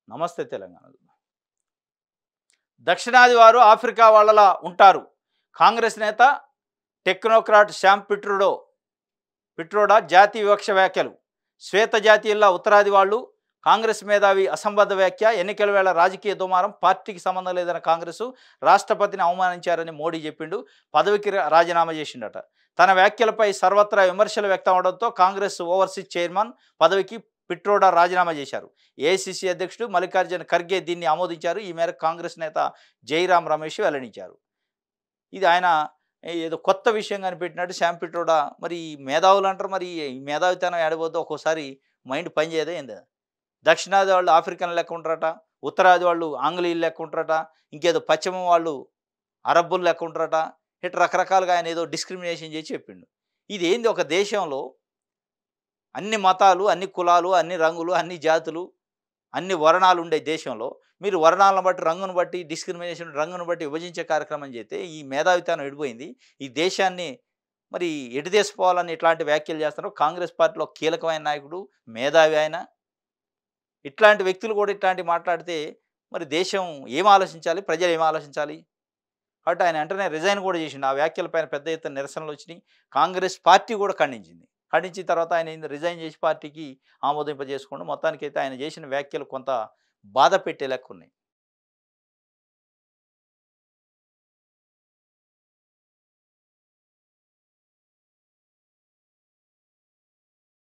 నమస్తే తెలంగాణ. దక్షిణాది వారు ఆఫ్రికా వాళ్ళలా ఉంటారు. కాంగ్రెస్ నేత టెక్నోక్రాట్ శ్యామ్ పిట్రోడా జాతి వివక్ష వ్యాఖ్యలు. శ్వేత జాతీయుల్లా ఉత్తరాది వాళ్ళు కాంగ్రెస్ మేధావి అసంబద్ధ వ్యాఖ్య. ఎన్నికల వేళ రాజకీయ దుమారం. పార్టీకి సంబంధం లేదన్న కాంగ్రెస్ రాష్ట్రపతిని అవమానించారని మోడీ చెప్పిండు. పదవికి రాజీనామా చేసిండట. తన వ్యాఖ్యలపై సర్వత్రా విమర్శలు వ్యక్తం అవడంతో కాంగ్రెస్ ఓవర్సీస్ చైర్మన్ పదవికి పిట్రోడా రాజీనామా చేశారు. ఏఐసిసి అధ్యక్షుడు మల్లికార్జున ఖర్గే దీన్ని ఆమోదించారు. ఈ మేరకు కాంగ్రెస్ నేత జైరాం రమేష్ వెల్లడించారు. ఇది ఆయన ఏదో కొత్త విషయం కనిపెట్టినట్టు శ్యామ్ పిట్రోడా. మరి ఈ మేధావులు అంటారు, మరి ఈ మేధావితనం ఏడబోద్దో ఒక్కోసారి మైండ్ పనిచేయదే ఏంది. దక్షిణాది వాళ్ళు ఆఫ్రికన్ లెక్క ఉంటారట, ఉత్తరాది వాళ్ళు ఆంగ్లేయులు లెక్క ఉంటారట, ఇంకేదో పశ్చిమం వాళ్ళు అరబ్బులు లెక్క ఉంటారట. ఇట్లా రకరకాలుగా ఆయన ఏదో డిస్క్రిమినేషన్ చేసి చెప్పిండు. ఇది ఏంది, ఒక దేశంలో అన్ని మతాలు, అన్ని కులాలు, అన్ని రంగులు, అన్ని జాతులు, అన్ని వర్ణాలు ఉండే దేశంలో మీరు వర్ణాలను బట్టి, రంగును బట్టి డిస్క్రిమినేషన్, రంగును బట్టి విభజించే కార్యక్రమం చేస్తే ఈ మేధావితనం ఎడిపోయింది. ఈ దేశాన్ని మరి ఎటు తీసుకోవాలని ఇట్లాంటి వ్యాఖ్యలు చేస్తున్నారు. కాంగ్రెస్ పార్టీలో కీలకమైన నాయకుడు, మేధావి ఆయన. ఇట్లాంటి వ్యక్తులు కూడా ఇట్లాంటివి మాట్లాడితే మరి దేశం ఏం ఆలోచించాలి, ప్రజలు ఏం ఆలోచించాలి? కాబట్టి ఆయన వెంటనే రిజైన్ కూడా చేసిండు. ఆ వ్యాఖ్యలపైన పెద్ద ఎత్తున నిరసనలు వచ్చినాయి. కాంగ్రెస్ పార్టీ కూడా ఖండించింది. ఖండించిన తర్వాత ఆయన రిజైన్ చేసి పార్టీకి ఆమోదింపజేసుకోండు. మొత్తానికైతే ఆయన చేసిన వ్యాఖ్యలు కొంత బాధ పెట్టే లెక్క ఉన్నాయి.